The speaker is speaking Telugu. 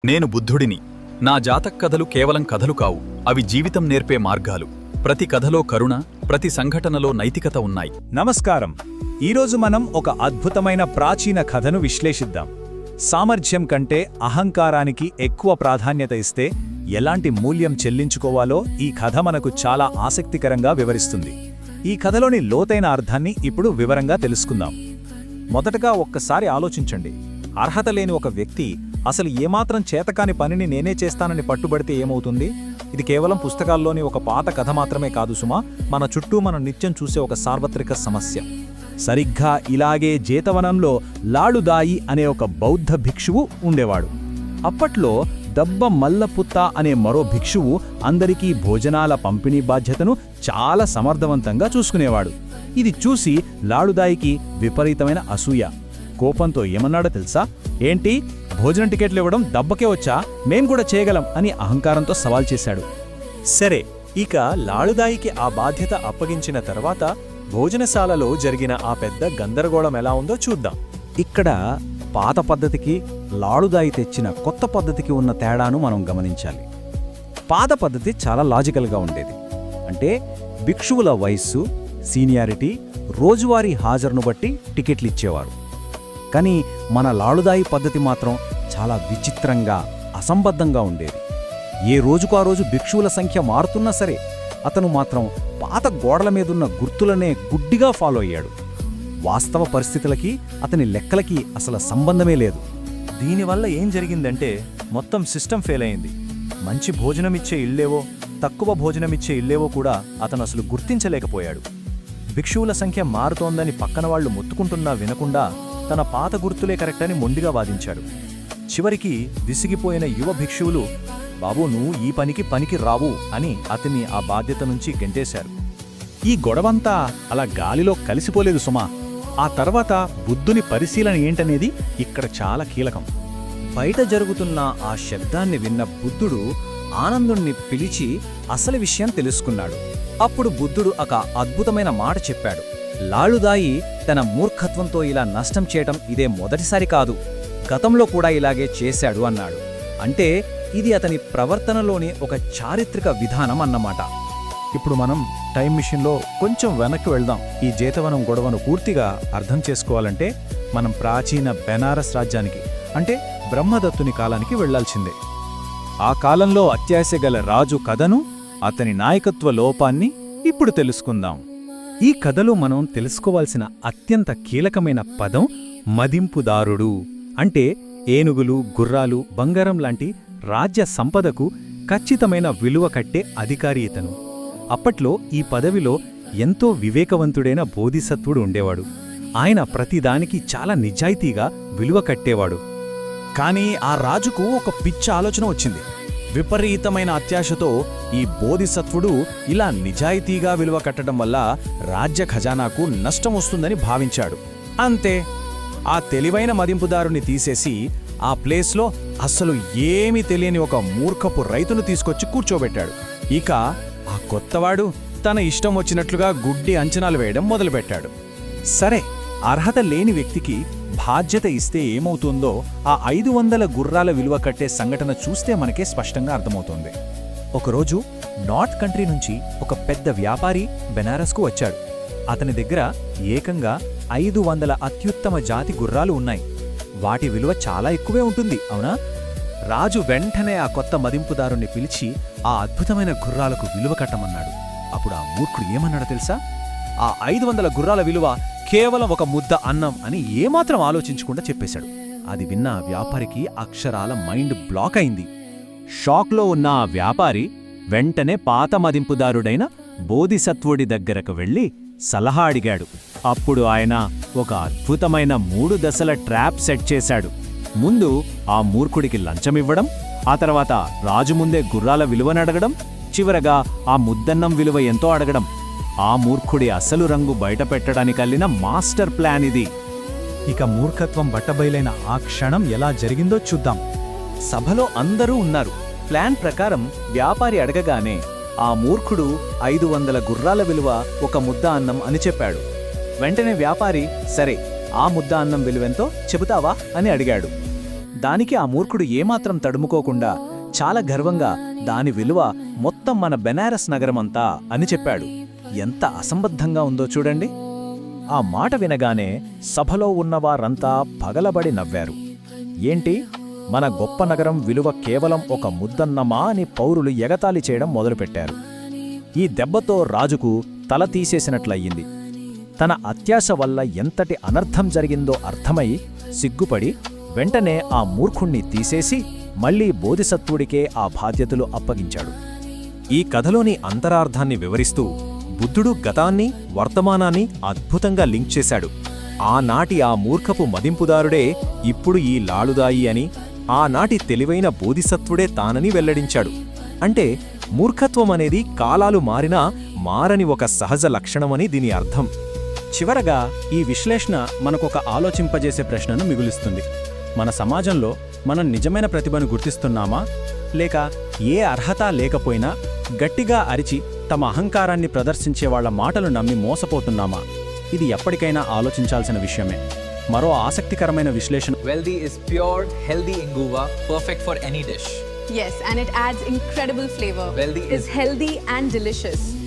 నేను బుద్ధుడిని. నా జాతక్కథలు కేవలం కథలు కావు, అవి జీవితం నేర్పే మార్గాలు. ప్రతి కథలో కరుణ, ప్రతి సంఘటనలో నైతికత ఉన్నాయి. నమస్కారం. ఈరోజు మనం ఒక అద్భుతమైన ప్రాచీన కథను విశ్లేషిద్దాం. సామర్థ్యం కంటే అహంకారానికి ఎక్కువ ప్రాధాన్యత ఇస్తే ఎలాంటి మూల్యం చెల్లించుకోవాలో ఈ కథ మనకు చాలా ఆసక్తికరంగా వివరిస్తుంది. ఈ కథలోని లోతైన అర్థాన్ని ఇప్పుడు వివరంగా తెలుసుకుందాం. మొదటగా ఒక్కసారి ఆలోచించండి. అర్హత లేని ఒక వ్యక్తి అసలు ఏమాత్రం చేతకాని పనిని నేనే చేస్తానని పట్టుబడితే ఏమవుతుంది? ఇది కేవలం పుస్తకాల్లోని ఒక పాత కథ మాత్రమే కాదు సుమా, మన చుట్టూ మనం నిత్యం చూసే ఒక సార్వత్రిక సమస్య. సరిగ్గా ఇలాగే జేతవనంలో లాళుదాయి అనే ఒక బౌద్ధ భిక్షువు ఉండేవాడు. అప్పట్లో దబ్బ మల్లపుత్త అనే మరో భిక్షువు అందరికీ భోజనాల పంపిణీ బాధ్యతను చాలా సమర్థవంతంగా చూసుకునేవాడు. ఇది చూసి లాళుదాయికి విపరీతమైన అసూయ. కోపంతో ఏమన్నాడో తెలుసా? ఏంటి, భోజనం టికెట్లు ఇవ్వడం దబ్బకే వచ్చా, మేం కూడా చేయగలం అని అహంకారంతో సవాల్ చేశాడు. సరే, ఇక లాళుదాయికి ఆ బాధ్యత అప్పగించిన తర్వాత భోజనశాలలో జరిగిన ఆ పెద్ద గందరగోళం ఎలా ఉందో చూద్దాం. ఇక్కడ పాత పద్ధతికి లాళుదాయి తెచ్చిన కొత్త పద్ధతికి ఉన్న తేడాను మనం గమనించాలి. పాత పద్ధతి చాలా లాజికల్గా ఉండేది. అంటే భిక్షువుల వయస్సు, సీనియారిటీ, రోజువారీ హాజరును బట్టి టికెట్లు ఇచ్చేవారు. కానీ మన లాళుదాయి పద్ధతి మాత్రం చాలా విచిత్రంగా, అసంబద్ధంగా ఉండేది. ఏ రోజుకు ఆ రోజు భిక్షువుల సంఖ్య మారుతున్నా సరే అతను మాత్రం పాత గోడల మీదున్న గుర్తులనే గుడ్డిగా ఫాలో అయ్యాడు. వాస్తవ పరిస్థితులకి అతని లెక్కలకి అసలు సంబంధమే లేదు. దీనివల్ల ఏం జరిగిందంటే మొత్తం సిస్టమ్ ఫెయిల్ అయింది. మంచి భోజనమిచ్చే ఇళ్లేవో, తక్కువ భోజనమిచ్చే ఇళ్లేవో కూడా అతను అసలు గుర్తించలేకపోయాడు. భిక్షువుల సంఖ్య మారుతోందని పక్కన వాళ్లు మొత్తుకుంటున్నా వినకుండా తన పాత గుర్తులే కరెక్టని మొండిగా వాదించాడు. చివరికి విసిగిపోయిన యువ భిక్షువులు, బాబూ నువ్వు ఈ పనికి రావు అని అతన్ని ఆ బాధ్యత నుంచి గెంటేశారు. ఈ గొడవంతా అలా గాలిలో కలిసిపోలేదు సుమా. ఆ తర్వాత బుద్ధుని పరిశీలన ఏంటనేది ఇక్కడ చాలా కీలకం. బయట జరుగుతున్న ఆ శబ్దాన్ని విన్న బుద్ధుడు ఆనందుణ్ణి పిలిచి అసలు విషయం తెలుసుకున్నాడు. అప్పుడు బుద్ధుడు ఒక అద్భుతమైన మాట చెప్పాడు. లాళుదాయి తన మూర్ఖత్వంతో ఇలా నష్టం చేయటం ఇదే మొదటిసారి కాదు, గతంలో కూడా ఇలాగే చేశాడు అన్నాడు. అంటే ఇది అతని ప్రవర్తనలోని ఒక చారిత్రక విధానం అన్నమాట. ఇప్పుడు మనం టైం మిషన్లో కొంచెం వెనక్కి వెళ్దాం. ఈ జేతవనం గొడవను పూర్తిగా అర్థం చేసుకోవాలంటే మనం ప్రాచీన బెనారస్ రాజ్యానికి, అంటే బ్రహ్మదత్తుని కాలానికి వెళ్లాల్సిందే. ఆ కాలంలో అత్యాశ గల రాజు కథను, అతని నాయకత్వ లోపాన్ని ఇప్పుడు తెలుసుకుందాం. ఈ కథలో మనం తెలుసుకోవాల్సిన అత్యంత కీలకమైన పదం మదింపుదారుడు. అంటే ఏనుగులు, గుర్రాలు, బంగారం లాంటి రాజ్య సంపదకు ఖచ్చితమైన విలువ కట్టే అధికారి ఇతను. అప్పట్లో ఈ పదవిలో ఎంతో వివేకవంతుడైన బోధిసత్వుడు ఉండేవాడు. ఆయన ప్రతిదానికి చాలా నిజాయితీగా విలువ కట్టేవాడు. కానీ ఆ రాజుకు ఒక పిచ్చ ఆలోచన వచ్చింది. విపరీతమైన అత్యాశతో ఈ బోధిసత్వుడు ఇలా నిజాయితీగా విలువ కట్టడం వల్ల రాజ్య ఖజానాకు నష్టం వస్తుందని భావించాడు. అంతే, ఆ తెలివైన మదింపుదారుని తీసేసి ఆ ప్లేస్లో అస్సలు ఏమీ తెలియని ఒక మూర్ఖపు రైతును తీసుకొచ్చి కూర్చోబెట్టాడు. ఇక ఆ కొత్తవాడు తన ఇష్టం వచ్చినట్లుగా గుడ్డి అంచనాలు వేయడం మొదలుపెట్టాడు. సరే, అర్హత లేని వ్యక్తికి బాధ్యత ఇస్తే ఏమవుతుందో ఆ 500 గుర్రాల విలువ కట్టే సంఘటన చూస్తే మనకే స్పష్టంగా అర్థమవుతోంది. ఒకరోజు నార్త్ కంట్రీ నుంచి ఒక పెద్ద వ్యాపారి బెనారస్కు వచ్చాడు. అతని దగ్గర ఏకంగా 500 అత్యుత్తమ జాతి గుర్రాలు ఉన్నాయి. వాటి విలువ చాలా ఎక్కువే ఉంటుంది, అవునా? రాజు వెంటనే ఆ కొత్త మదింపుదారుణ్ణి పిలిచి ఆ అద్భుతమైన గుర్రాలకు విలువ కట్టమన్నాడు. అప్పుడు ఆ మూర్ఖుడు ఏమన్నాడో తెలుసా? ఆ 500 గుర్రాల విలువ కేవలం ఒక ముద్ద అన్నం అని ఏమాత్రం ఆలోచించకుండా చెప్పేశాడు. అది విన్న ఆ వ్యాపారికి అక్షరాల మైండ్ బ్లాక్ అయింది. షాక్లో ఉన్న ఆ వ్యాపారి వెంటనే పాత మదింపుదారుడైన బోధిసత్వుడి దగ్గరకు వెళ్లి సలహా అడిగాడు. అప్పుడు ఆయన ఒక అద్భుతమైన 3 దశల ట్రాప్ సెట్ చేశాడు. ముందు ఆ మూర్ఖుడికి లంచమివ్వడం, ఆ తర్వాత రాజు ముందే గుర్రాల విలువనడగడం, చివరగా ఆ ముద్దన్నం విలువ ఎంతో అడగడం. ఆ మూర్ఖుడి అసలు రంగు బయటపెట్టడానికల్లిన మాస్టర్ ప్లాన్ ఇది. ఇక మూర్ఖత్వం బట్టబయలైన ఆ క్షణం ఎలా జరిగిందో చూద్దాం. సభలో అందరూ ఉన్నారు. ప్లాన్ ప్రకారం వ్యాపారి అడగగానే ఆ మూర్ఖుడు 500 గుర్రాల విలువ ఒక ముద్ద అన్నం అని చెప్పాడు. వెంటనే వ్యాపారి, సరే ఆ ముద్ద అన్నం విలువెంతో చెబుతావా అని అడిగాడు. దానికి ఆ మూర్ఖుడు ఏమాత్రం తడుముకోకుండా చాలా గర్వంగా దాని విలువ మొత్తం మన బెనారస్ నగరమంతా అని చెప్పాడు. ఎంత అసంబద్ధంగా ఉందో చూడండి. ఆ మాట వినగానే సభలో ఉన్నవారంతా పగలబడి నవ్వారు. ఏంటి, మన గొప్ప నగరం విలువ కేవలం ఒక ముద్దన్నమా అని పౌరులు ఎగతాళి చేయడం మొదలుపెట్టారు. ఈ దెబ్బతో రాజుకు తల తీసేసినట్లయింది. తన అత్యాశ వల్ల ఎంతటి అనర్థం జరిగిందో అర్థమై సిగ్గుపడి వెంటనే ఆ మూర్ఖుణ్ణి తీసేసి మళ్లీ బోధిసత్వుడికే ఆ బాధ్యతలు అప్పగించాడు. ఈ కథలోని అంతరార్థాన్ని వివరిస్తూ బుద్ధుడు గతాన్ని, వర్తమానాన్ని అద్భుతంగా లింక్ చేశాడు. ఆనాటి ఆ మూర్ఖపు మదింపుదారుడే ఇప్పుడు ఈ లాలుదాయి అని, ఆనాటి తెలివైన బోధిసత్వుడే తానని వెల్లడించాడు. అంటే మూర్ఖత్వం అనేది కాలాలు మారినా మారని ఒక సహజ లక్షణమని దీని అర్థం. చివరగా ఈ విశ్లేషణ మనకొక ఆలోచింపజేసే ప్రశ్నను మిగులుస్తుంది. మన సమాజంలో మనం నిజమైన ప్రతిభను గుర్తిస్తున్నామా, లేక ఏ అర్హత లేకపోయినా గట్టిగా అరిచి తమ అహంకారాన్ని ప్రదర్శించే వాళ్ల మాటలు నమ్మి మోసపోతున్నామా? ఇది ఎప్పటికైనా ఆలోచించాల్సిన విషయమే. మరో ఆసక్తికరమైన విశ్లేషణ. Veldi is pure, healthy inguva, perfect for any dish. Yes, and it adds incredible flavor. Veldi is healthy and delicious.